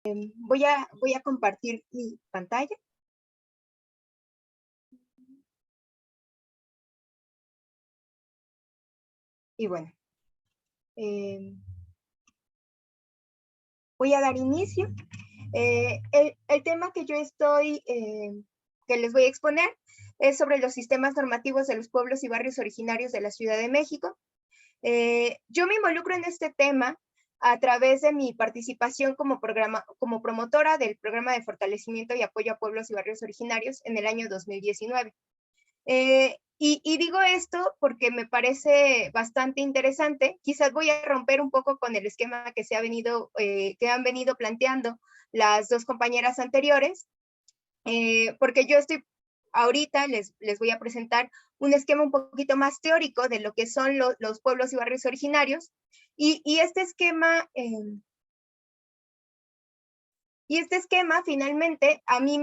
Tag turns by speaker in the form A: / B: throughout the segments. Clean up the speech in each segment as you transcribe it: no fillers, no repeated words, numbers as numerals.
A: Voy a compartir mi pantalla. Y bueno, voy a dar inicio. El tema que yo que les voy a exponer es sobre los sistemas normativos de los pueblos y barrios originarios de la Ciudad de México. Yo me involucro en este tema a través de mi participación como promotora del programa de fortalecimiento y apoyo a pueblos y barrios originarios en el año 2019. Y digo esto porque me parece bastante interesante. Quizás voy a romper un poco con el esquema que han venido planteando las dos compañeras anteriores, porque yo ahorita les voy a presentar un esquema un poquito más teórico de lo que son los pueblos y barrios originarios. Y este esquema finalmente a mí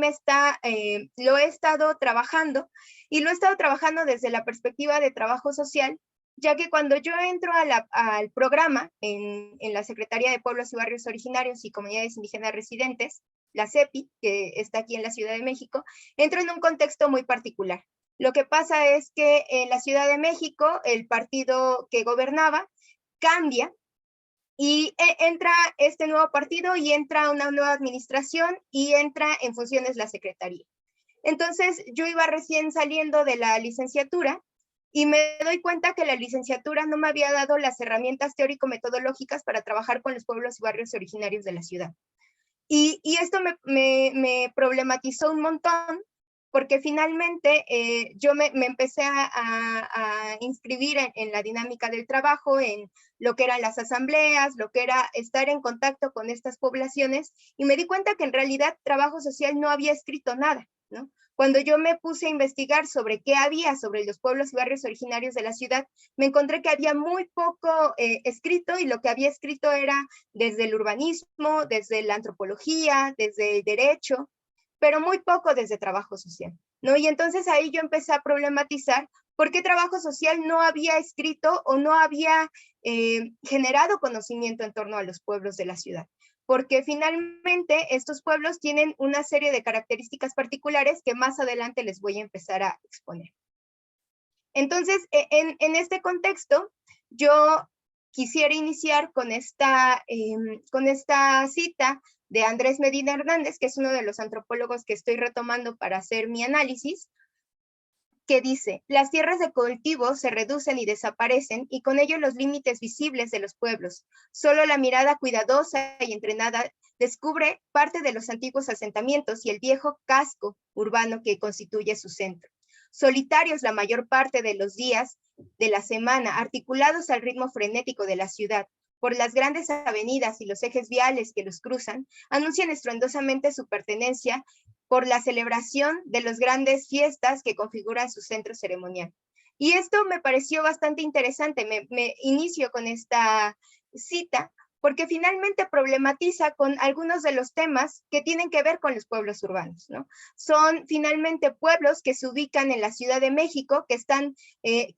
A: lo he estado trabajando, y lo he estado trabajando desde la perspectiva de trabajo social, ya que cuando yo entro al programa en la Secretaría de Pueblos y Barrios Originarios y Comunidades Indígenas Residentes, la CEPI, que está aquí en la Ciudad de México, entro en un contexto muy particular. Lo que pasa es que en la Ciudad de México el partido que gobernaba cambia, y entra este nuevo partido y entra una nueva administración y entra en funciones la secretaría. Entonces yo iba recién saliendo de la licenciatura y me doy cuenta que la licenciatura no me había dado las herramientas teórico-metodológicas para trabajar con los pueblos y barrios originarios de la ciudad. Y esto me problematizó un montón, porque finalmente yo me empecé a inscribir en la dinámica del trabajo, en lo que eran las asambleas, lo que era estar en contacto con estas poblaciones, y me di cuenta que en realidad trabajo social no había escrito nada, ¿no? Cuando yo me puse a investigar sobre qué había sobre los pueblos y barrios originarios de la ciudad, me encontré que había muy poco escrito, y lo que había escrito era desde el urbanismo, desde la antropología, desde el derecho, pero muy poco desde trabajo social, ¿no? Y entonces ahí yo empecé a problematizar por qué trabajo social no había escrito o no había generado conocimiento en torno a los pueblos de la ciudad. Porque finalmente estos pueblos tienen una serie de características particulares que más adelante les voy a empezar a exponer. Entonces, en este contexto, yo quisiera iniciar con esta cita de Andrés Medina Hernández, que es uno de los antropólogos que estoy retomando para hacer mi análisis, que dice: las tierras de cultivo se reducen y desaparecen, y con ello los límites visibles de los pueblos. Solo la mirada cuidadosa y entrenada descubre parte de los antiguos asentamientos y el viejo casco urbano que constituye su centro. Solitarios la mayor parte de los días de la semana, articulados al ritmo frenético de la ciudad, por las grandes avenidas y los ejes viales que los cruzan, anuncian estruendosamente su pertenencia por la celebración de las grandes fiestas que configuran su centro ceremonial. Y esto me pareció bastante interesante. Me inicio con esta cita porque finalmente problematiza con algunos de los temas que tienen que ver con los pueblos urbanos, ¿no? Son finalmente pueblos que se ubican en la Ciudad de México, que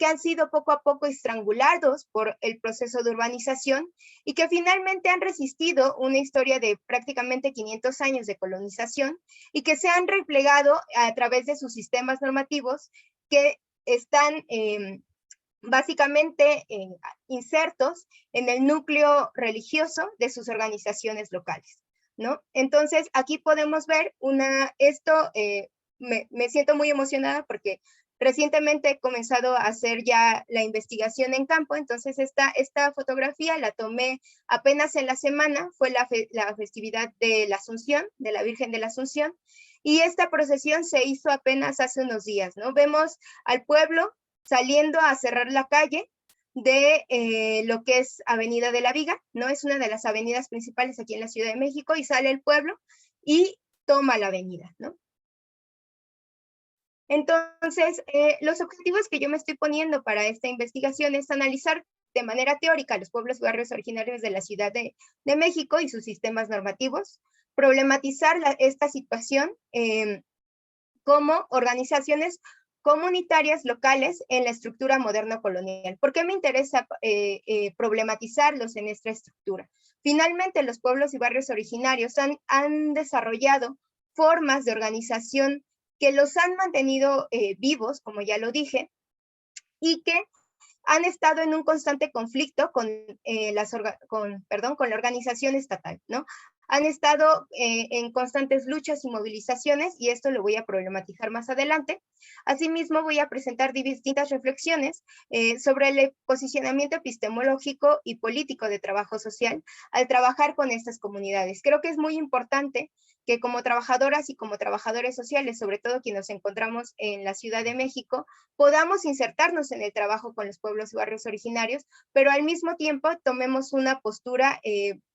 A: han sido poco a poco estrangulados por el proceso de urbanización, y que finalmente han resistido una historia de prácticamente 500 años de colonización, y que se han replegado a través de sus sistemas normativos que están básicamente insertos en el núcleo religioso de sus organizaciones locales, ¿no? Entonces, aquí podemos ver me siento muy emocionada porque recientemente he comenzado a hacer ya la investigación en campo. Entonces esta fotografía la tomé apenas en la semana, fue la festividad de la Asunción, de la Virgen de la Asunción, y esta procesión se hizo apenas hace unos días, ¿no? Vemos al pueblo saliendo a cerrar la calle de lo que es Avenida de la Viga, ¿no? Es una de las avenidas principales aquí en la Ciudad de México, y sale el pueblo y toma la avenida, ¿no? Entonces, los objetivos que yo me estoy poniendo para esta investigación es analizar de manera teórica los pueblos y barrios originarios de la Ciudad de México y sus sistemas normativos, problematizar esta situación como organizaciones comunitarias locales en la estructura moderno-colonial. ¿Por qué me interesa problematizarlos en esta estructura? Finalmente, los pueblos y barrios originarios han desarrollado formas de organización que los han mantenido vivos, como ya lo dije, y que han estado en un constante conflicto con la organización estatal, ¿no? Han estado en constantes luchas y movilizaciones, y esto lo voy a problematizar más adelante. Asimismo, voy a presentar distintas reflexiones sobre el posicionamiento epistemológico y político de trabajo social al trabajar con estas comunidades. Creo que es muy importante que como trabajadoras y como trabajadores sociales, sobre todo quienes nos encontramos en la Ciudad de México, podamos insertarnos en el trabajo con los pueblos y barrios originarios, pero al mismo tiempo tomemos una postura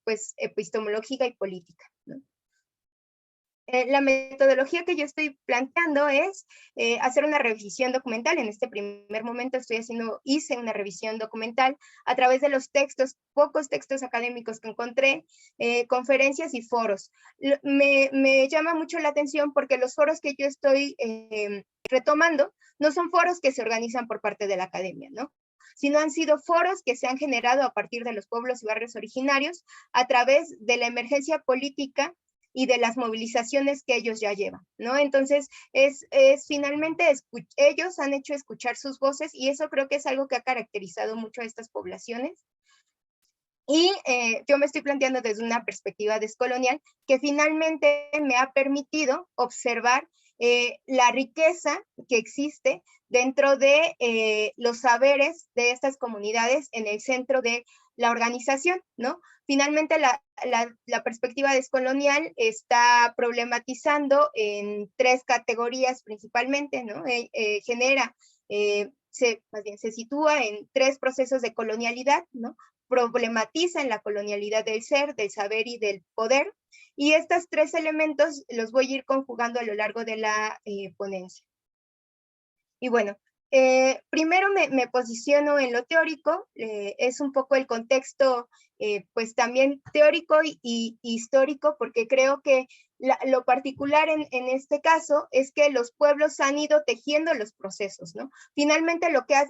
A: pues epistemológica y política, ¿no? La metodología que yo estoy planteando es hacer una revisión documental. En este primer momento hice una revisión documental a través de los textos, pocos textos académicos que encontré, conferencias y foros. Me llama mucho la atención porque los foros que yo estoy retomando no son foros que se organizan por parte de la academia, ¿no? Sino han sido foros que se han generado a partir de los pueblos y barrios originarios a través de la emergencia política y de las movilizaciones que ellos ya llevan, ¿no? Entonces, finalmente ellos han hecho escuchar sus voces, y eso creo que es algo que ha caracterizado mucho a estas poblaciones. Y yo me estoy planteando desde una perspectiva descolonial que finalmente me ha permitido observar la riqueza que existe dentro de los saberes de estas comunidades en el centro de la organización, ¿no? Finalmente, la perspectiva descolonial está problematizando en tres categorías principalmente, ¿no? Se sitúa en tres procesos de colonialidad, ¿no? Problematiza en la colonialidad del ser, del saber y del poder, y estos tres elementos los voy a ir conjugando a lo largo de la ponencia. Y bueno, primero me posiciono en lo teórico, es un poco el contexto pues también teórico y histórico, porque creo que lo particular en este caso es que los pueblos han ido tejiendo los procesos, ¿no? Finalmente lo que ha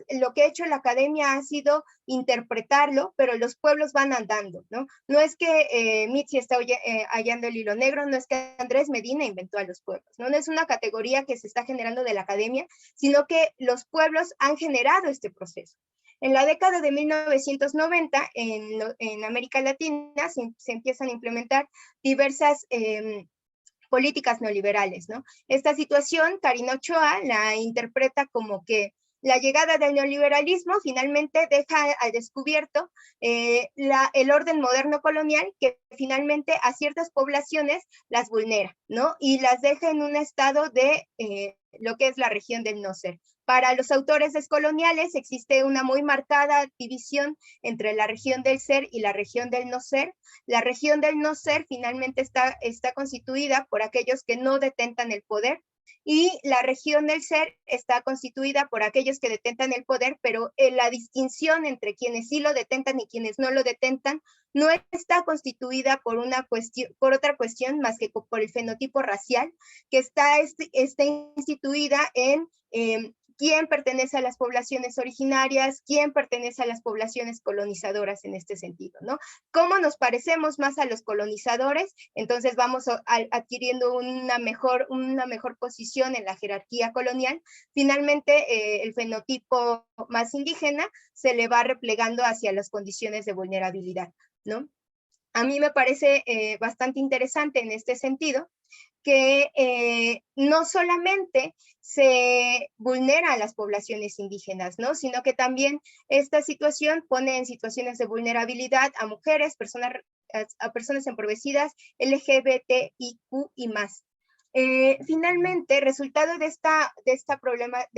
A: hecho la academia ha sido interpretarlo, pero los pueblos van andando, ¿no? No es que Mitzi está hallando el hilo negro, no es que Andrés Medina inventó a los pueblos, ¿no? No es una categoría que se está generando de la academia, sino que los pueblos han generado este proceso. En la década de 1990, en América Latina, se empiezan a implementar diversas políticas neoliberales, ¿no? Esta situación, Karina Ochoa la interpreta como que la llegada del neoliberalismo finalmente deja al descubierto el orden moderno colonial que finalmente a ciertas poblaciones las vulnera, ¿no? Y las deja en un estado de lo que es la región del no ser. Para los autores descoloniales existe una muy marcada división entre la región del ser y la región del no ser. La región del no ser finalmente está constituida por aquellos que no detentan el poder, y la región del ser está constituida por aquellos que detentan el poder, pero la distinción entre quienes sí lo detentan y quienes no lo detentan no está constituida por otra cuestión más que por el fenotipo racial, que está instituida en quién pertenece a las poblaciones originarias, quién pertenece a las poblaciones colonizadoras en este sentido, ¿no? ¿Cómo nos parecemos más a los colonizadores? Entonces vamos adquiriendo una mejor posición en la jerarquía colonial. Finalmente, el fenotipo más indígena se le va replegando hacia las condiciones de vulnerabilidad, ¿no? A mí me parece bastante interesante en este sentido que no solamente se vulnera a las poblaciones indígenas, ¿no? Sino que también esta situación pone en situaciones de vulnerabilidad a mujeres, a personas empobrecidas, LGBTIQ y más. Finalmente, resultado de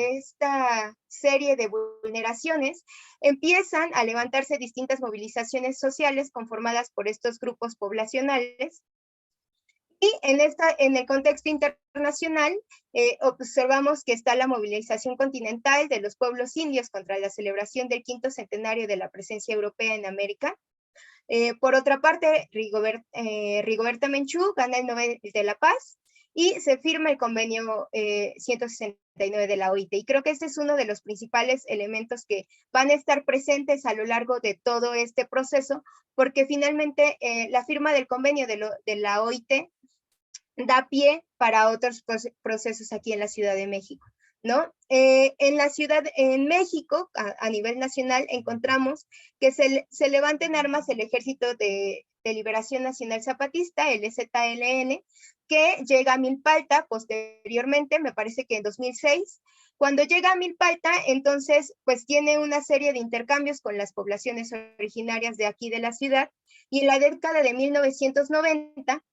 A: esta serie de vulneraciones, empiezan a levantarse distintas movilizaciones sociales conformadas por estos grupos poblacionales. Y en el contexto internacional, observamos que está la movilización continental de los pueblos indios contra la celebración del 5º centenario de la presencia europea en América. Por otra parte, Rigoberta Menchú gana el Nobel de la Paz, y se firma el convenio 169 de la OIT. Y creo que este es uno de los principales elementos que van a estar presentes a lo largo de todo este proceso, porque finalmente la firma del convenio de la OIT da pie para otros procesos aquí en la Ciudad de México, ¿no? En México, a nivel nacional, encontramos que se levanta en armas el Ejército de Liberación Nacional Zapatista, el EZLN, que llega a Milpalta posteriormente, me parece que en 2006. Cuando llega a Milpalta, entonces, pues tiene una serie de intercambios con las poblaciones originarias de aquí de la ciudad, y en la década de 1990,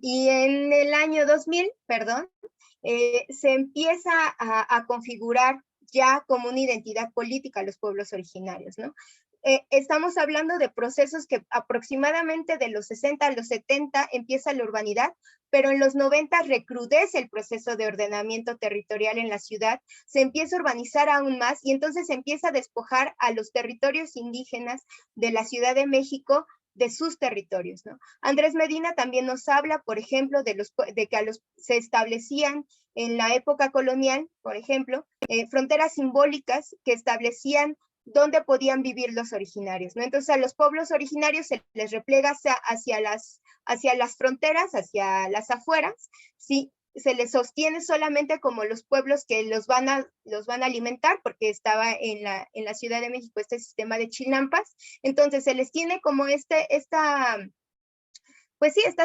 A: y en el año 2000, se empieza a configurar ya como una identidad política a los pueblos originarios, ¿no? Estamos hablando de procesos que aproximadamente de los 60 a los 70 empieza la urbanidad, pero en los 90 recrudece el proceso de ordenamiento territorial en la ciudad, se empieza a urbanizar aún más y entonces se empieza a despojar a los territorios indígenas de la Ciudad de México de sus territorios, ¿no? Andrés Medina también nos habla, por ejemplo, de que se establecían en la época colonial, por ejemplo, fronteras simbólicas que establecían dónde podían vivir los originarios, ¿no? Entonces a los pueblos originarios se les replega hacia las fronteras, hacia las afueras, ¿sí? Se les sostiene solamente como los pueblos que los van a alimentar, porque estaba en la Ciudad de México este sistema de chinampas. Entonces se les tiene como esta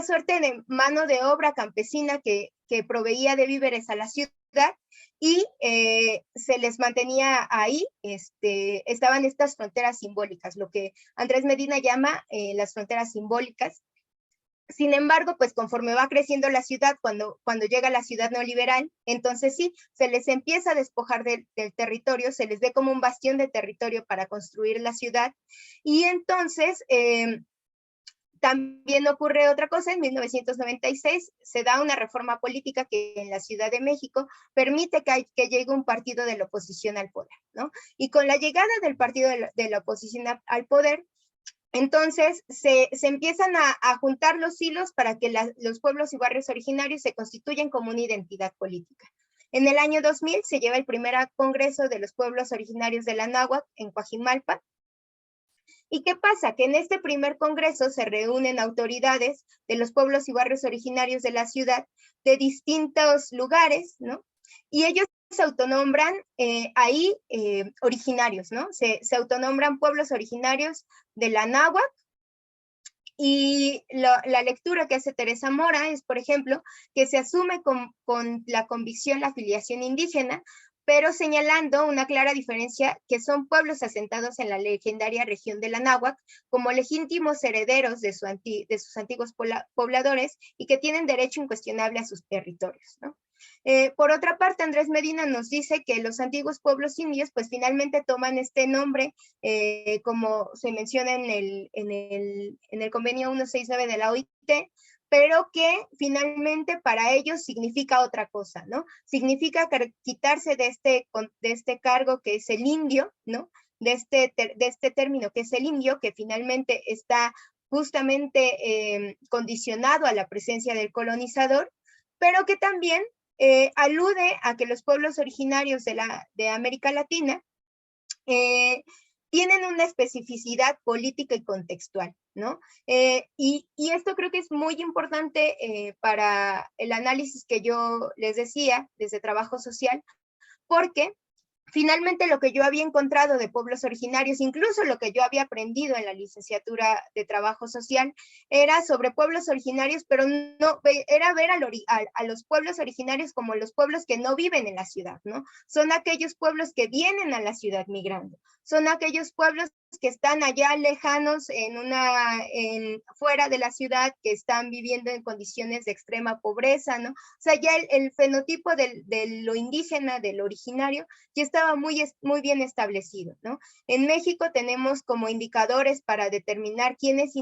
A: suerte de mano de obra campesina que proveía de víveres a la ciudad, y se les mantenía ahí. Estaban estas fronteras simbólicas, lo que Andrés Medina llama las fronteras simbólicas. Sin embargo, pues conforme va creciendo la ciudad, cuando llega la ciudad neoliberal, entonces sí, se les empieza a despojar del territorio, se les ve como un bastión de territorio para construir la ciudad, y entonces también ocurre otra cosa. En 1996 se da una reforma política que en la Ciudad de México permite que llegue un partido de la oposición al poder, ¿no? Y con la llegada del partido de la oposición al poder, entonces se empiezan a juntar los hilos para que los pueblos y barrios originarios se constituyan como una identidad política. En el año 2000 se lleva el primer congreso de los pueblos originarios de la Náhuatl en Coajimalpa. ¿Y qué pasa? Que en este primer congreso se reúnen autoridades de los pueblos y barrios originarios de la ciudad de distintos lugares, ¿no? Y ellos se autonombran ahí originarios, ¿no? Se autonombran pueblos originarios de la Náhuatl. Y la lectura que hace Teresa Mora es, por ejemplo, que se asume con la convicción la afiliación indígena, pero señalando una clara diferencia, que son pueblos asentados en la legendaria región de la Náhuatl como legítimos herederos de sus antiguos pobladores y que tienen derecho incuestionable a sus territorios, ¿no? Por otra parte, Andrés Medina nos dice que los antiguos pueblos indios pues finalmente toman este nombre, como se menciona en el convenio 169 de la OIT, pero que finalmente para ellos significa otra cosa, ¿no? Significa quitarse de este cargo que es el indio, ¿no? De este término que es el indio, que finalmente está justamente condicionado a la presencia del colonizador, pero que también alude a que los pueblos originarios de América Latina tienen una especificidad política y contextual, ¿no? Y esto creo que es muy importante para el análisis que yo les decía desde trabajo social, porque finalmente lo que yo había encontrado de pueblos originarios, incluso lo que yo había aprendido en la licenciatura de trabajo social, era sobre pueblos originarios, pero no, era ver a los pueblos originarios como los pueblos que no viven en la ciudad, ¿no? Son aquellos pueblos que vienen a la ciudad migrando, son aquellos pueblos que están allá lejanos fuera de la ciudad, que están viviendo en condiciones de extrema pobreza, ¿no? O sea, ya el fenotipo de lo indígena, de lo originario, ya estaba muy bien establecido, ¿no? En México tenemos como indicadores para determinar quién es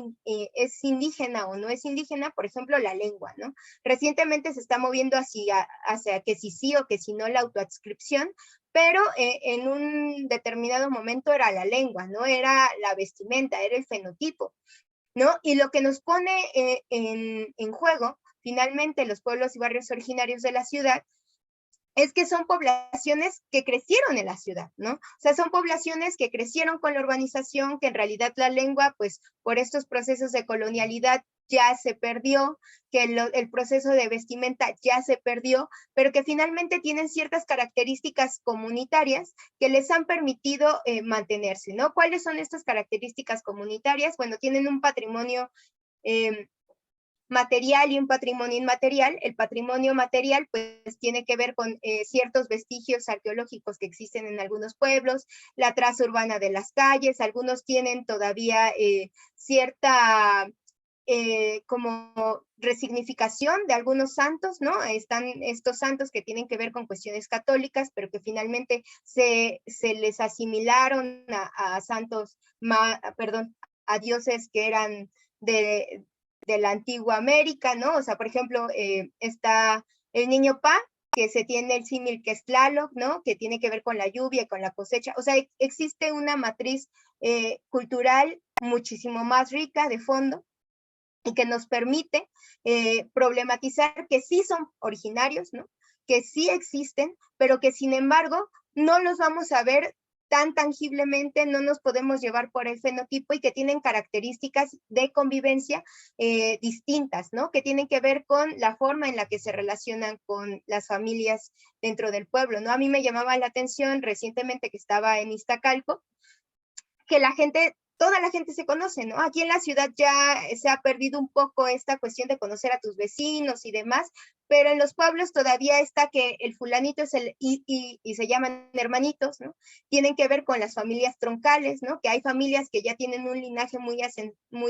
A: indígena o no es indígena, por ejemplo, la lengua, ¿no? Recientemente se está moviendo hacia que sí o que si no la autoadscripción, pero en un determinado momento era la lengua, no era la vestimenta, era el fenotipo, ¿no? Y lo que nos pone en juego finalmente los pueblos y barrios originarios de la ciudad, es que son poblaciones que crecieron en la ciudad, ¿no? O sea, son poblaciones que crecieron con la urbanización, que en realidad la lengua, pues, por estos procesos de colonialidad ya se perdió, que el proceso de vestimenta ya se perdió, pero que finalmente tienen ciertas características comunitarias que les han permitido mantenerse, ¿no? ¿Cuáles son estas características comunitarias? Bueno, tienen un patrimonio material y un patrimonio inmaterial. El patrimonio material pues tiene que ver con ciertos vestigios arqueológicos que existen en algunos pueblos, la traza urbana de las calles, algunos tienen todavía cierta como resignificación de algunos santos, ¿no? Están estos santos que tienen que ver con cuestiones católicas, pero que finalmente se les asimilaron a santos, perdón, a dioses que eran de la antigua América, ¿no? O sea, por ejemplo, está el niño Pa, que se tiene el símil que es Tlaloc, ¿no? Que tiene que ver con la lluvia y con la cosecha. O sea, existe una matriz cultural muchísimo más rica de fondo y que nos permite problematizar que sí son originarios, ¿no? Que sí existen, pero que sin embargo no los vamos a ver tan tangiblemente, no nos podemos llevar por el fenotipo y que tienen características de convivencia distintas, ¿no? Que tienen que ver con la forma en la que se relacionan con las familias dentro del pueblo, ¿no? A mí me llamaba la atención recientemente que estaba en Iztacalco, que toda la gente se conoce, ¿no? Aquí en la ciudad ya se ha perdido un poco esta cuestión de conocer a tus vecinos y demás, pero en los pueblos todavía está que el fulanito es y se llaman hermanitos, ¿no? Tienen que ver con las familias troncales, ¿no? Que hay familias que ya tienen un linaje muy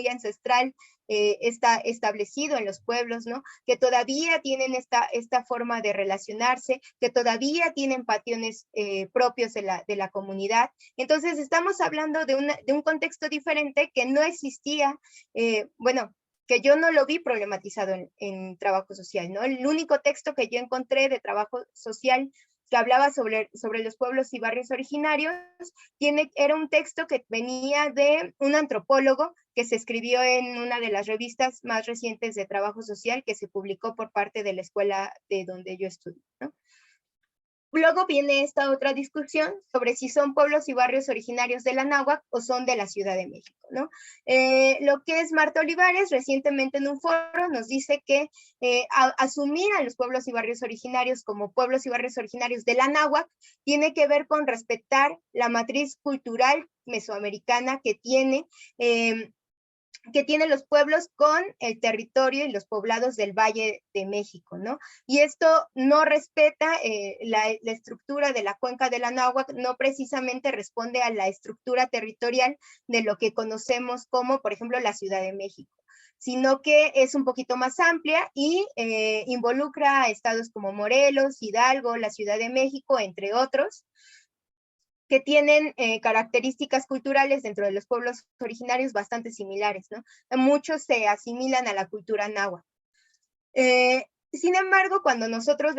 A: ancestral establecido en los pueblos, ¿no? Que todavía tienen esta forma de relacionarse, que todavía tienen patrones propios de la comunidad. Entonces, estamos hablando de un contexto diferente que no existía, bueno, que yo no lo vi problematizado en trabajo social, ¿no? El único texto que yo encontré de trabajo social que hablaba sobre los pueblos y barrios originarios, era un texto que venía de un antropólogo que se escribió en una de las revistas más recientes de trabajo social que se publicó por parte de la escuela de donde yo estudio, ¿no? Luego viene esta otra discusión sobre si son pueblos y barrios originarios de la náhuatl o son de la Ciudad de México, ¿no? Lo que es Marta Olivares, recientemente en un foro nos dice que asumir a los pueblos y barrios originarios como pueblos y barrios originarios de la náhuatl tiene que ver con respetar la matriz cultural mesoamericana que tiene los pueblos con el territorio y los poblados del Valle de México, ¿no? Y esto no respeta la estructura de la cuenca de la náhuatl, no precisamente responde a la estructura territorial de lo que conocemos como, por ejemplo, la Ciudad de México, sino que es un poquito más amplia y involucra a estados como Morelos, Hidalgo, la Ciudad de México, entre otros, que tienen características culturales dentro de los pueblos originarios bastante similares, ¿no? Muchos se asimilan a la cultura náhuatl. Sin embargo, cuando nosotros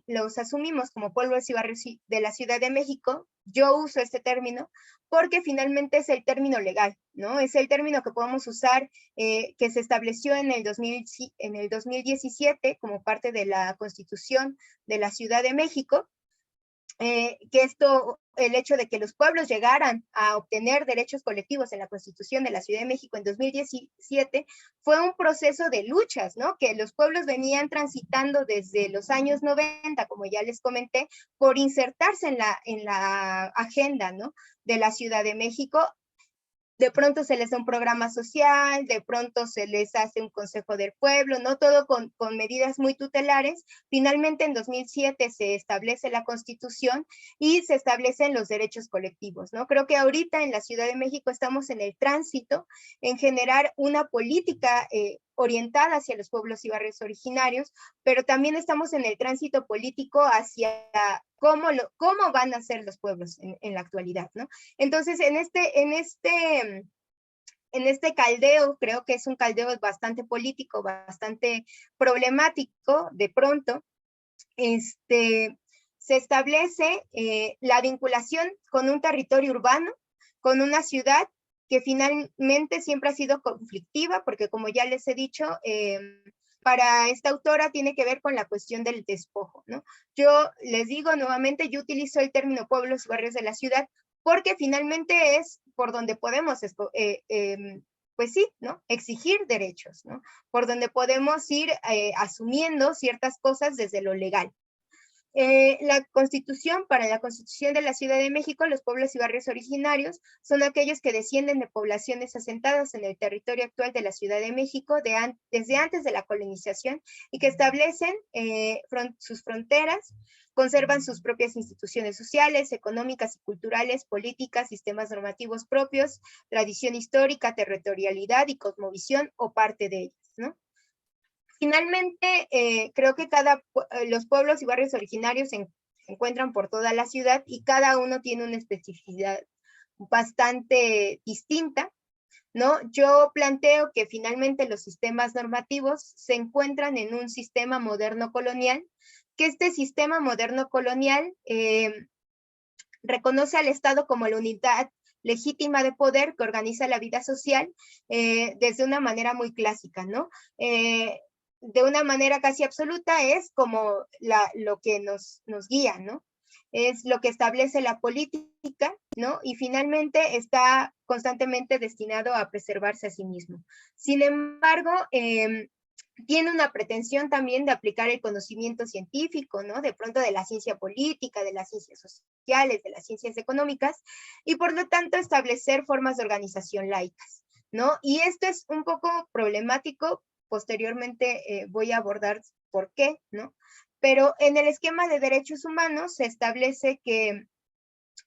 A: los asumimos como pueblos y barrios de la Ciudad de México, yo uso este término porque finalmente es el término legal, ¿no? Es el término que podemos usar, que se estableció en el 2017 como parte de la Constitución de la Ciudad de México, que el hecho de que los pueblos llegaran a obtener derechos colectivos en la Constitución de la Ciudad de México en 2017 fue un proceso de luchas, ¿no? Que los pueblos venían transitando desde los años 90, como ya les comenté, por insertarse en la agenda, ¿no? De la Ciudad de México. De pronto se les da un programa social, de pronto se les hace un consejo del pueblo, ¿no? Todo con medidas muy tutelares. Finalmente, en 2007 se establece la Constitución y se establecen los derechos colectivos, ¿no? Creo que ahorita en la Ciudad de México estamos en el tránsito en generar una política orientada hacia los pueblos y barrios originarios, pero también estamos en el tránsito político hacia cómo van a ser los pueblos en la actualidad, ¿no? Entonces, en este caldeo, creo que es un caldeo bastante político, bastante problemático, de pronto, se establece la vinculación con un territorio urbano, con una ciudad que finalmente siempre ha sido conflictiva, porque como ya les he dicho, para esta autora tiene que ver con la cuestión del despojo, ¿no? Yo les digo nuevamente, yo utilizo el término pueblos y barrios de la ciudad porque finalmente es por donde podemos, pues sí, ¿no? Exigir derechos, ¿no? Por donde podemos ir asumiendo ciertas cosas desde lo legal. Para la Constitución de la Ciudad de México, los pueblos y barrios originarios son aquellos que descienden de poblaciones asentadas en el territorio actual de la Ciudad de México desde antes de la colonización y que establecen sus fronteras, conservan sus propias instituciones sociales, económicas y culturales, políticas, sistemas normativos propios, tradición histórica, territorialidad y cosmovisión o parte de ellas, ¿no? Finalmente, creo que los pueblos y barrios originarios se encuentran por toda la ciudad y cada uno tiene una especificidad bastante distinta, ¿no? Yo planteo que finalmente los sistemas normativos se encuentran en un sistema moderno colonial, que este sistema moderno colonial reconoce al Estado como la unidad legítima de poder que organiza la vida social desde una manera muy clásica, ¿no? De una manera casi absoluta es como lo que nos guía, ¿no? Es lo que establece la política, ¿no? Y finalmente está constantemente destinado a preservarse a sí mismo. Sin embargo, tiene una pretensión también de aplicar el conocimiento científico, ¿no? De pronto de la ciencia política, de las ciencias sociales, de las ciencias económicas, y por lo tanto establecer formas de organización laicas, ¿no? Y esto es un poco problemático, posteriormente voy a abordar por qué, ¿no? Pero en el esquema de derechos humanos se establece que,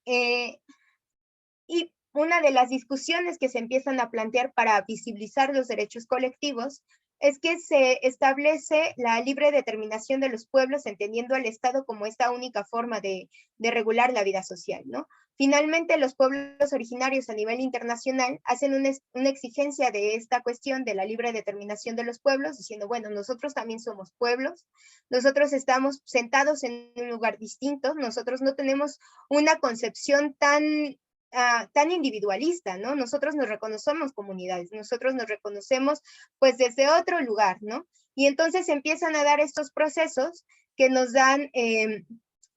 A: y una de las discusiones que se empiezan a plantear para visibilizar los derechos colectivos es que se establece la libre determinación de los pueblos, entendiendo al Estado como esta única forma de regular la vida social, ¿no? Finalmente, los pueblos originarios a nivel internacional hacen una exigencia de esta cuestión de la libre determinación de los pueblos, diciendo, bueno, nosotros también somos pueblos, nosotros estamos sentados en un lugar distinto, nosotros no tenemos una concepción tan individualista, ¿no? Nosotros nos reconocemos comunidades, nosotros nos reconocemos pues desde otro lugar, ¿no? Y entonces empiezan a dar estos procesos que nos dan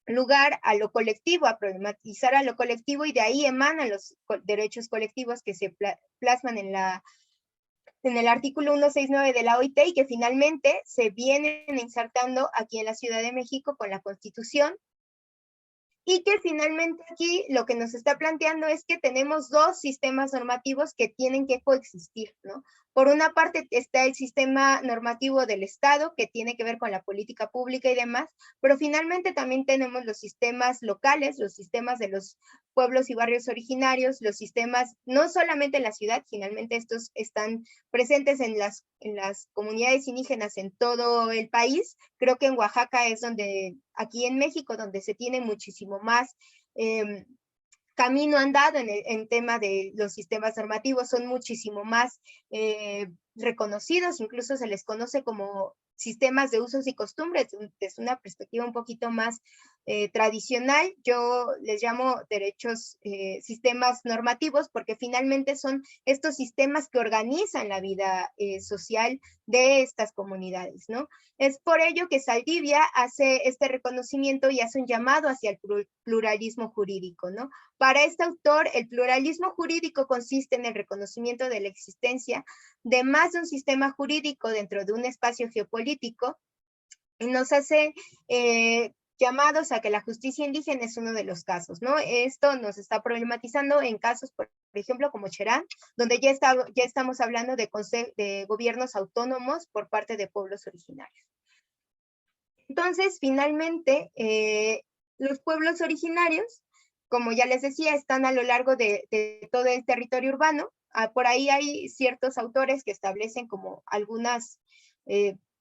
A: lugar a lo colectivo, a problematizar a lo colectivo, y de ahí emanan los derechos colectivos que se plasman en el artículo 169 de la OIT y que finalmente se vienen insertando aquí en la Ciudad de México con la Constitución. Y que finalmente aquí lo que nos está planteando es que tenemos dos sistemas normativos que tienen que coexistir, ¿no? Por una parte está el sistema normativo del Estado, que tiene que ver con la política pública y demás, pero finalmente también tenemos los sistemas locales, los sistemas de los pueblos y barrios originarios, los sistemas no solamente en la ciudad, finalmente estos están presentes en las comunidades indígenas en todo el país. Creo que en Oaxaca es aquí en México, donde se tiene muchísimo más camino andado en tema de los sistemas normativos, son muchísimo más reconocidos, incluso se les conoce como sistemas de usos y costumbres, desde una perspectiva un poquito más tradicional. Yo les llamo sistemas normativos, porque finalmente son estos sistemas que organizan la vida social de estas comunidades, ¿no? Es por ello que Saldivia hace este reconocimiento y hace un llamado hacia el pluralismo jurídico, ¿no? Para este autor, el pluralismo jurídico consiste en el reconocimiento de la existencia de más de un sistema jurídico dentro de un espacio geopolítico, y nos hace llamados a que la justicia indígena es uno de los casos, ¿no? Esto nos está problematizando en casos, por ejemplo, como Cherán, donde ya estamos hablando de gobiernos autónomos por parte de pueblos originarios. Entonces, finalmente, los pueblos originarios, como ya les decía, están a lo largo de todo el territorio urbano. Por ahí hay ciertos autores que establecen como algunas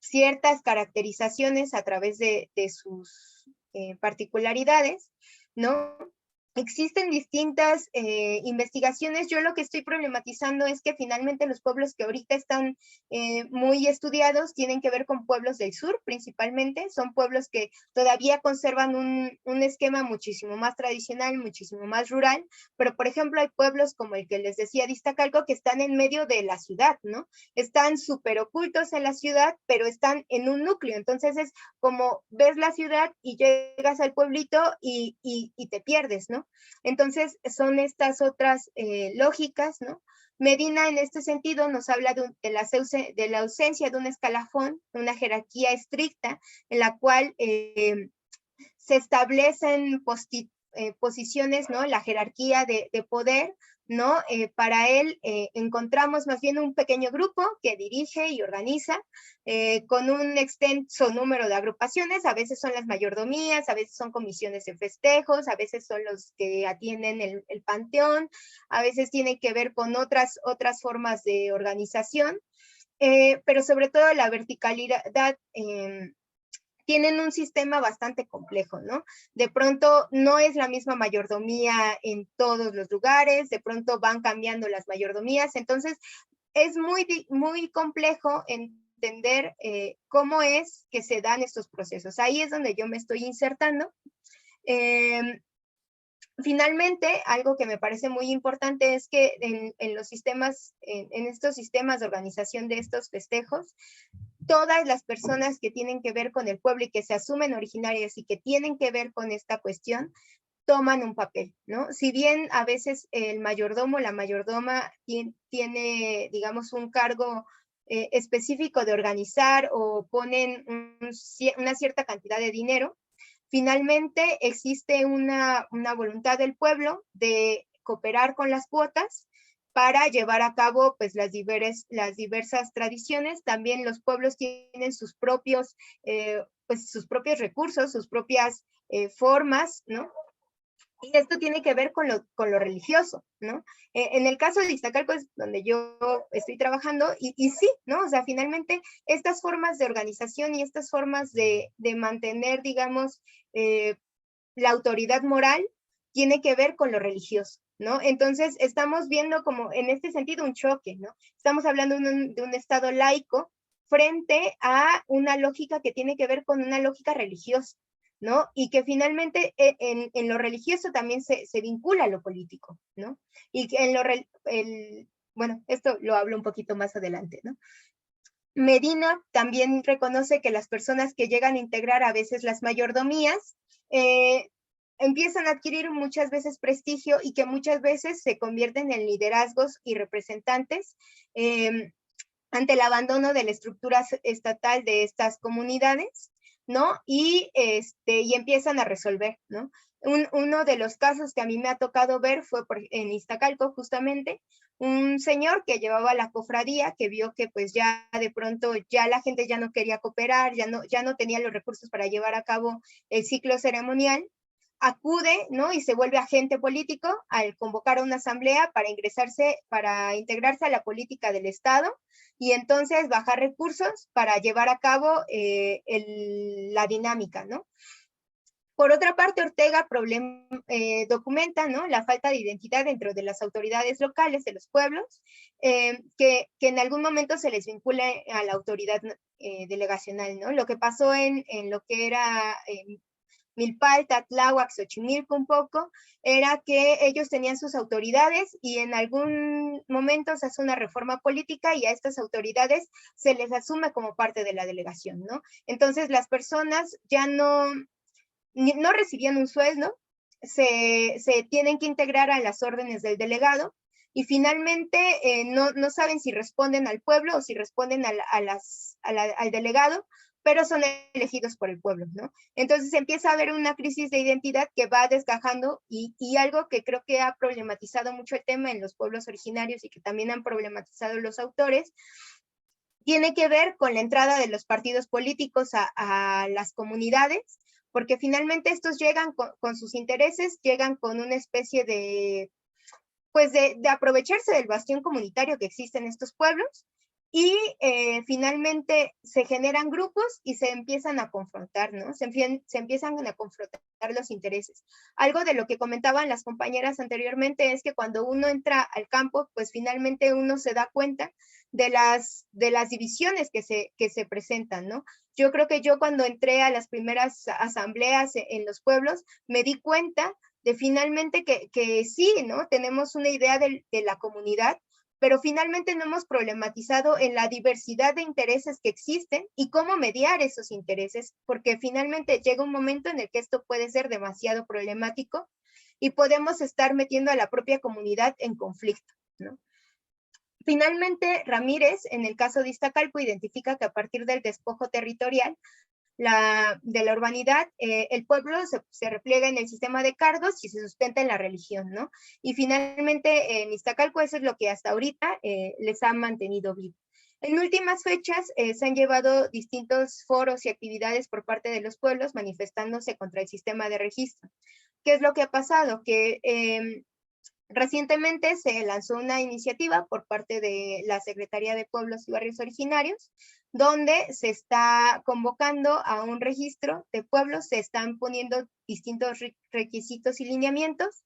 A: ciertas caracterizaciones a través de sus particularidades, ¿no? existen distintas investigaciones. Yo lo que estoy problematizando es que finalmente los pueblos que ahorita están muy estudiados tienen que ver con pueblos del sur principalmente. Son pueblos que todavía conservan un esquema muchísimo más tradicional, muchísimo más rural, pero por ejemplo hay pueblos como el que les decía de Iztacalco que están en medio de la ciudad, ¿no? Están súper ocultos en la ciudad, pero están en un núcleo. Entonces es como ves la ciudad y llegas al pueblito y te pierdes, ¿no? Entonces, son estas otras lógicas, ¿no? Medina, en este sentido, nos habla de la ausencia de un escalafón, una jerarquía estricta, en la cual se establecen posiciones, ¿no? La jerarquía de poder, ¿no? Para él encontramos más bien un pequeño grupo que dirige y organiza con un extenso número de agrupaciones. A veces son las mayordomías, a veces son comisiones de festejos, a veces son los que atienden el panteón, a veces tiene que ver con otras formas de organización, pero sobre todo la verticalidad tienen un sistema bastante complejo, ¿no? De pronto no es la misma mayordomía en todos los lugares, de pronto van cambiando las mayordomías, entonces es muy complejo entender cómo es que se dan estos procesos. Ahí es donde yo me estoy insertando. Finalmente, algo que me parece muy importante es que en los sistemas, en estos sistemas de organización de estos festejos, todas las personas que tienen que ver con el pueblo y que se asumen originarias y que tienen que ver con esta cuestión, toman un papel, ¿no? Si bien a veces el mayordomo, la mayordoma tiene, digamos, un cargo específico de organizar o ponen una cierta cantidad de dinero, finalmente existe una voluntad del pueblo de cooperar con las cuotas para llevar a cabo pues, las diversas tradiciones. También los pueblos tienen sus propios recursos, sus propias formas, ¿no? Y esto tiene que ver con lo religioso, ¿no? En el caso de Iztacalco es donde yo estoy trabajando y sí, ¿no? O sea, finalmente estas formas de organización y estas formas de mantener, digamos, la autoridad moral tiene que ver con lo religioso, ¿no? Entonces, estamos viendo como en este sentido un choque, ¿no? Estamos hablando de un Estado laico frente a una lógica que tiene que ver con una lógica religiosa, ¿no? Y que finalmente en lo religioso también se vincula a lo político, ¿no? Y que bueno, esto lo hablo un poquito más adelante, ¿no? Medina también reconoce que las personas que llegan a integrar a veces las mayordomías empiezan a adquirir muchas veces prestigio y que muchas veces se convierten en liderazgos y representantes ante el abandono de la estructura estatal de estas comunidades, ¿no? Y empiezan a resolver, ¿no? Uno de los casos que a mí me ha tocado ver fue en Iztacalco, justamente, un señor que llevaba la cofradía, que vio que pues ya de pronto ya la gente ya no quería cooperar, ya no tenía los recursos para llevar a cabo el ciclo ceremonial, acude, ¿no? Y se vuelve agente político al convocar a una asamblea para integrarse a la política del Estado y entonces bajar recursos para llevar a cabo la dinámica, ¿no? Por otra parte, Ortega documenta, ¿no? La falta de identidad dentro de las autoridades locales de los pueblos, que en algún momento se les vincula a la autoridad delegacional, ¿no? Lo que pasó en lo que era Milpalta, Tláhuac, Xochimilco un poco, era que ellos tenían sus autoridades y en algún momento se hace una reforma política y a estas autoridades se les asume como parte de la delegación, ¿no? Entonces las personas ya no recibían un sueldo, se tienen que integrar a las órdenes del delegado y finalmente no saben si responden al pueblo o si responden al delegado, pero son elegidos por el pueblo, ¿no? Entonces empieza a haber una crisis de identidad que va desgajando y algo que creo que ha problematizado mucho el tema en los pueblos originarios y que también han problematizado los autores, tiene que ver con la entrada de los partidos políticos a las comunidades, porque finalmente estos llegan con sus intereses, llegan con una especie de aprovecharse del bastión comunitario que existe en estos pueblos y finalmente se generan grupos y se empiezan a confrontar, ¿no? Se empiezan a confrontar los intereses. Algo de lo que comentaban las compañeras anteriormente es que cuando uno entra al campo, pues finalmente uno se da cuenta de las divisiones que se presentan, ¿no? Yo creo que yo cuando entré a las primeras asambleas en los pueblos, me di cuenta de finalmente que sí, ¿no? Tenemos una idea de la comunidad, pero finalmente no hemos problematizado en la diversidad de intereses que existen y cómo mediar esos intereses, porque finalmente llega un momento en el que esto puede ser demasiado problemático y podemos estar metiendo a la propia comunidad en conflicto, ¿no? Finalmente, Ramírez, en el caso de Iztacalco, identifica que a partir del despojo territorial de la urbanidad, el pueblo se repliega en el sistema de cargos y se sustenta en la religión, ¿no? Y finalmente en Iztacalco eso es lo que hasta ahorita les ha mantenido vivo. En últimas fechas se han llevado distintos foros y actividades por parte de los pueblos manifestándose contra el sistema de registro. ¿Qué es lo que ha pasado? Que recientemente se lanzó una iniciativa por parte de la Secretaría de Pueblos y Barrios Originarios, donde se está convocando a un registro de pueblos, se están poniendo distintos requisitos y lineamientos.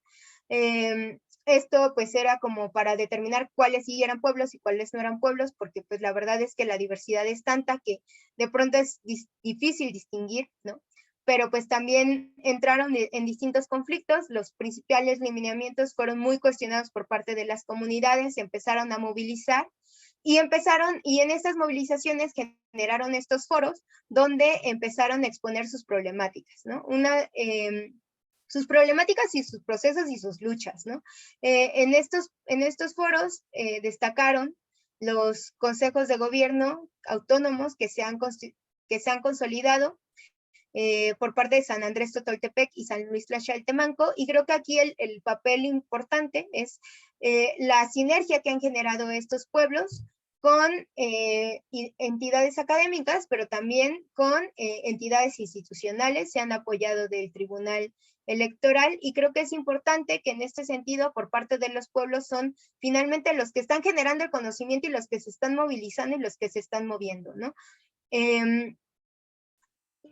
A: Esto pues era como para determinar cuáles sí eran pueblos y cuáles no eran pueblos, porque pues la verdad es que la diversidad es tanta que de pronto es difícil distinguir, ¿no? Pero pues también entraron en distintos conflictos, los principales lineamientos fueron muy cuestionados por parte de las comunidades, se empezaron a movilizar y en estas movilizaciones generaron estos foros donde empezaron a exponer sus problemáticas, ¿no? Sus problemáticas y sus procesos y sus luchas, ¿no? En estos foros destacaron los consejos de gobierno autónomos que se han consolidado por parte de San Andrés Totoltepec y San Luis Tlaxcaltemanco, y creo que aquí el papel importante es la sinergia que han generado estos pueblos con entidades académicas, pero también con entidades institucionales, se han apoyado del Tribunal Electoral, y creo que es importante que en este sentido, por parte de los pueblos, son finalmente los que están generando el conocimiento y los que se están movilizando y los que se están moviendo, ¿no?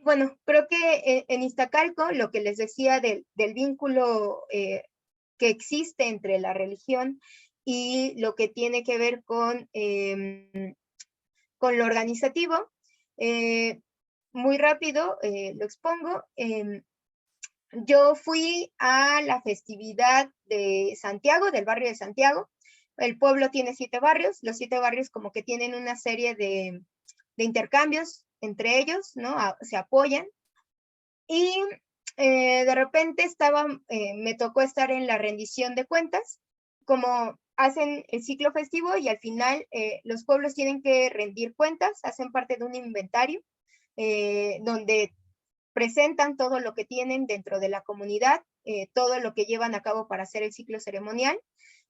A: Bueno, creo que en Iztacalco, lo que les decía del vínculo que existe entre la religión y lo que tiene que ver con lo organizativo, muy rápido lo expongo. Yo fui a la festividad de Santiago, del barrio de Santiago. El pueblo tiene 7 barrios, los 7 barrios como que tienen una serie de intercambios entre ellos, ¿no? Se apoyan. Y de repente me tocó estar en la rendición de cuentas, como hacen el ciclo festivo y al final los pueblos tienen que rendir cuentas, hacen parte de un inventario donde presentan todo lo que tienen dentro de la comunidad, todo lo que llevan a cabo para hacer el ciclo ceremonial,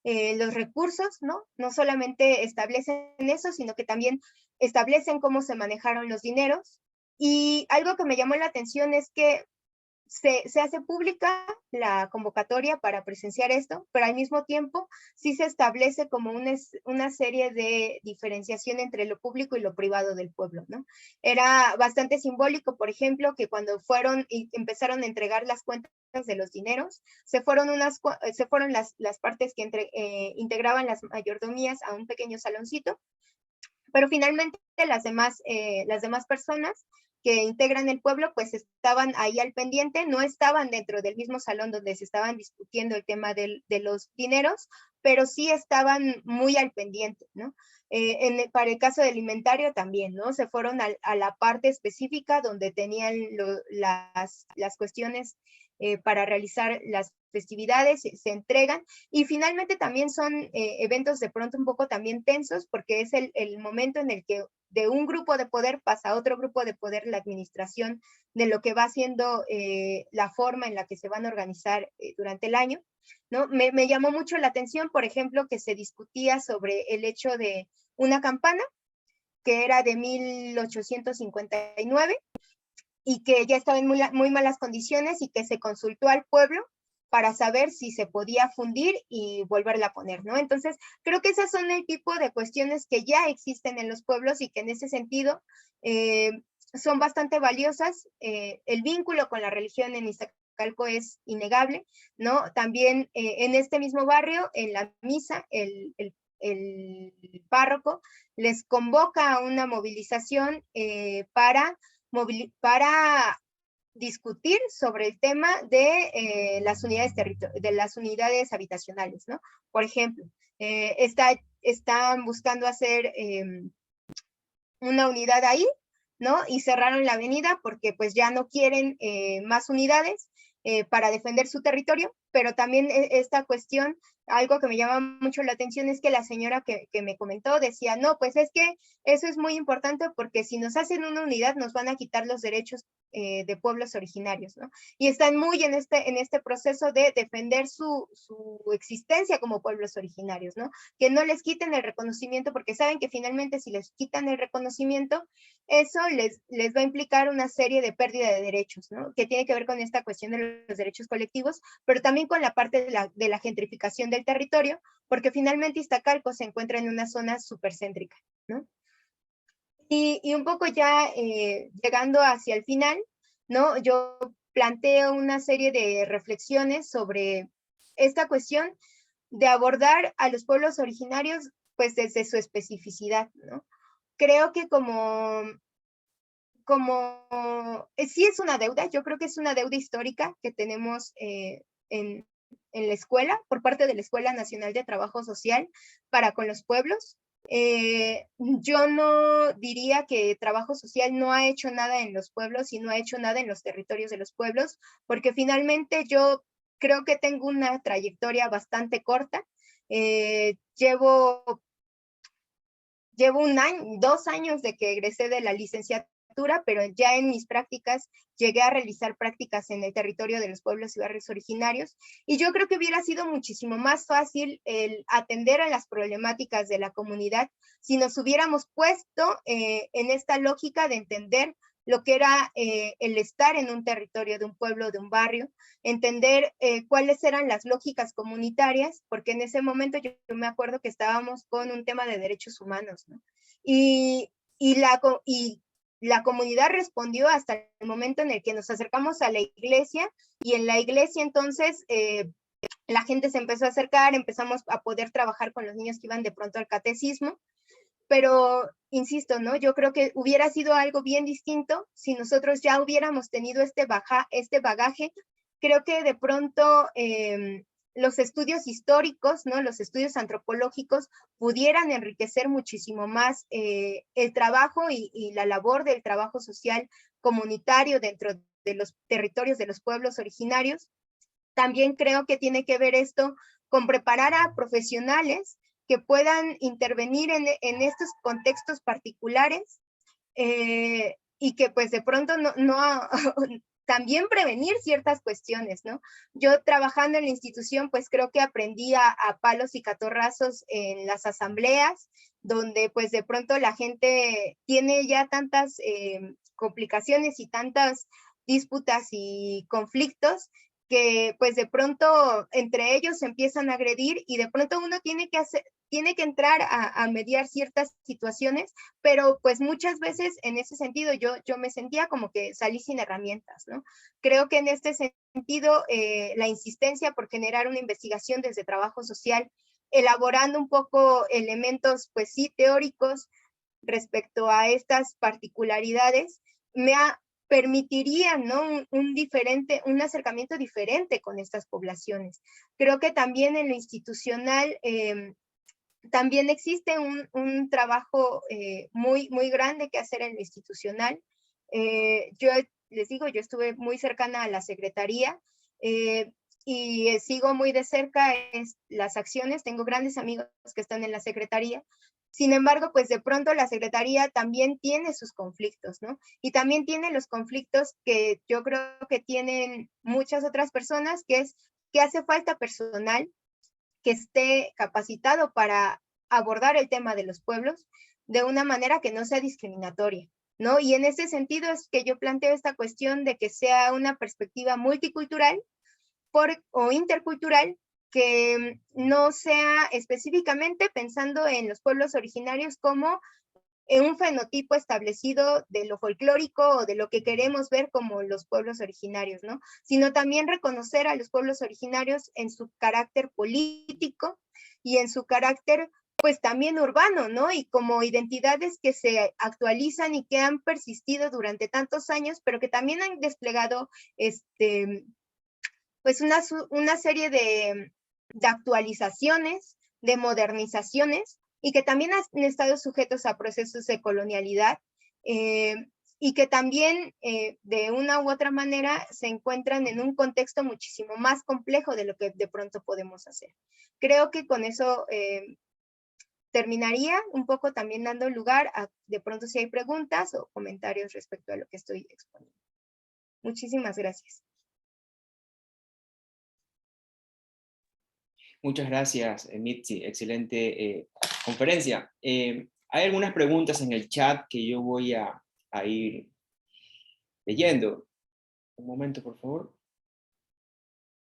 A: los recursos, ¿no? No solamente establecen eso, sino que también establecen cómo se manejaron los dineros. Y algo que me llamó la atención es que se hace pública la convocatoria para presenciar esto, pero al mismo tiempo sí se establece como una serie de diferenciación entre lo público y lo privado del pueblo, ¿no? Era bastante simbólico, por ejemplo, que cuando fueron y empezaron a entregar las cuentas de los dineros, se fueron las partes que integraban las mayordomías a un pequeño saloncito, pero finalmente las demás personas que integran el pueblo, pues estaban ahí al pendiente, no estaban dentro del mismo salón donde se estaban discutiendo el tema de los dineros, pero sí estaban muy al pendiente, ¿no? Para el caso del inventario también, ¿no? Se fueron a la parte específica donde tenían las cuestiones para realizar las festividades, se entregan, y finalmente también son eventos de pronto un poco también tensos, porque es el momento en el que de un grupo de poder pasa a otro grupo de poder la administración de lo que va siendo la forma en la que se van a organizar durante el año, ¿no? Me llamó mucho la atención, por ejemplo, que se discutía sobre el hecho de una campana que era de 1859 y que ya estaba en muy malas condiciones y que se consultó al pueblo para saber si se podía fundir y volverla a poner, ¿no? Entonces, creo que esas son el tipo de cuestiones que ya existen en los pueblos y que en ese sentido son bastante valiosas. El vínculo con la religión en Iztacalco es innegable, ¿no? También en este mismo barrio, en la misa, el párroco les convoca a una movilización para discutir sobre el tema de las unidades habitacionales, ¿no? Por ejemplo, están buscando hacer una unidad ahí, ¿no? Y cerraron la avenida porque pues ya no quieren más unidades para defender su territorio, pero también esta cuestión, algo que me llama mucho la atención es que la señora que me comentó decía, no, pues es que eso es muy importante porque si nos hacen una unidad nos van a quitar los derechos de pueblos originarios, ¿no? Y están muy en este proceso de defender su existencia como pueblos originarios, ¿no? Que no les quiten el reconocimiento porque saben que finalmente si les quitan el reconocimiento, eso les va a implicar una serie de pérdida de derechos, ¿no? Que tiene que ver con esta cuestión de los derechos colectivos, pero también con la parte de la gentrificación del territorio, porque finalmente Iztacalco se encuentra en una zona supercéntrica, ¿no? Y un poco ya llegando hacia el final, ¿no? Yo planteo una serie de reflexiones sobre esta cuestión de abordar a los pueblos originarios pues desde su especificidad, ¿no? Creo que sí es una deuda, yo creo que es una deuda histórica que tenemos en la escuela, por parte de la Escuela Nacional de Trabajo Social para con los pueblos. Yo no diría que trabajo social no ha hecho nada en los pueblos y no ha hecho nada en los territorios de los pueblos, porque finalmente yo creo que tengo una trayectoria bastante corta. Llevo 2 años de que egresé de la licenciatura, pero ya en mis prácticas llegué a realizar prácticas en el territorio de los pueblos y barrios originarios, y yo creo que hubiera sido muchísimo más fácil el atender a las problemáticas de la comunidad si nos hubiéramos puesto en esta lógica de entender lo que era el estar en un territorio de un pueblo, de un barrio, entender cuáles eran las lógicas comunitarias, porque en ese momento yo me acuerdo que estábamos con un tema de derechos humanos, ¿no? Y la comunidad respondió hasta el momento en el que nos acercamos a la iglesia, y en la iglesia entonces la gente se empezó a acercar, empezamos a poder trabajar con los niños que iban de pronto al catecismo, pero insisto, ¿no? Yo creo que hubiera sido algo bien distinto si nosotros ya hubiéramos tenido este bagaje. Creo que de pronto los estudios históricos, ¿no? Los estudios antropológicos pudieran enriquecer muchísimo más el trabajo y la labor del trabajo social comunitario dentro de los territorios de los pueblos originarios. También creo que tiene que ver esto con preparar a profesionales que puedan intervenir en estos contextos particulares y que pues de pronto también prevenir ciertas cuestiones, ¿no? Yo trabajando en la institución, pues creo que aprendí a palos y catorrazos en las asambleas, donde pues de pronto la gente tiene ya tantas complicaciones y tantas disputas y conflictos que pues de pronto entre ellos se empiezan a agredir y de pronto uno tiene que entrar a mediar ciertas situaciones, pero pues muchas veces en ese sentido yo me sentía como que salí sin herramientas, ¿no? Creo que en este sentido la insistencia por generar una investigación desde trabajo social, elaborando un poco elementos pues sí teóricos respecto a estas particularidades, permitiría, ¿no? un acercamiento diferente con estas poblaciones. Creo que también en lo institucional también existe un trabajo muy, muy grande que hacer en lo institucional. Yo les digo, yo estuve muy cercana a la secretaría y sigo muy de cerca las acciones. Tengo grandes amigos que están en la secretaría. Sin embargo, pues de pronto la secretaría también tiene sus conflictos, ¿no? Y también tiene los conflictos que yo creo que tienen muchas otras personas, que es que hace falta personal que esté capacitado para abordar el tema de los pueblos de una manera que no sea discriminatoria, ¿no? Y en ese sentido es que yo planteo esta cuestión de que sea una perspectiva multicultural o intercultural que no sea específicamente pensando en los pueblos originarios como un fenotipo establecido de lo folclórico o de lo que queremos ver como los pueblos originarios, ¿no? Sino también reconocer a los pueblos originarios en su carácter político y en su carácter, pues también urbano, ¿no? Y como identidades que se actualizan y que han persistido durante tantos años, pero que también han desplegado, pues una serie de actualizaciones, de modernizaciones, y que también han estado sujetos a procesos de colonialidad, y que también de una u otra manera se encuentran en un contexto muchísimo más complejo de lo que de pronto podemos hacer. Creo que con eso terminaría un poco también dando lugar a de pronto si hay preguntas o comentarios respecto a lo que estoy exponiendo. Muchísimas gracias.
B: Muchas gracias, Mitzi. Excelente conferencia. Hay algunas preguntas en el chat que yo voy a ir leyendo. Un momento, por favor.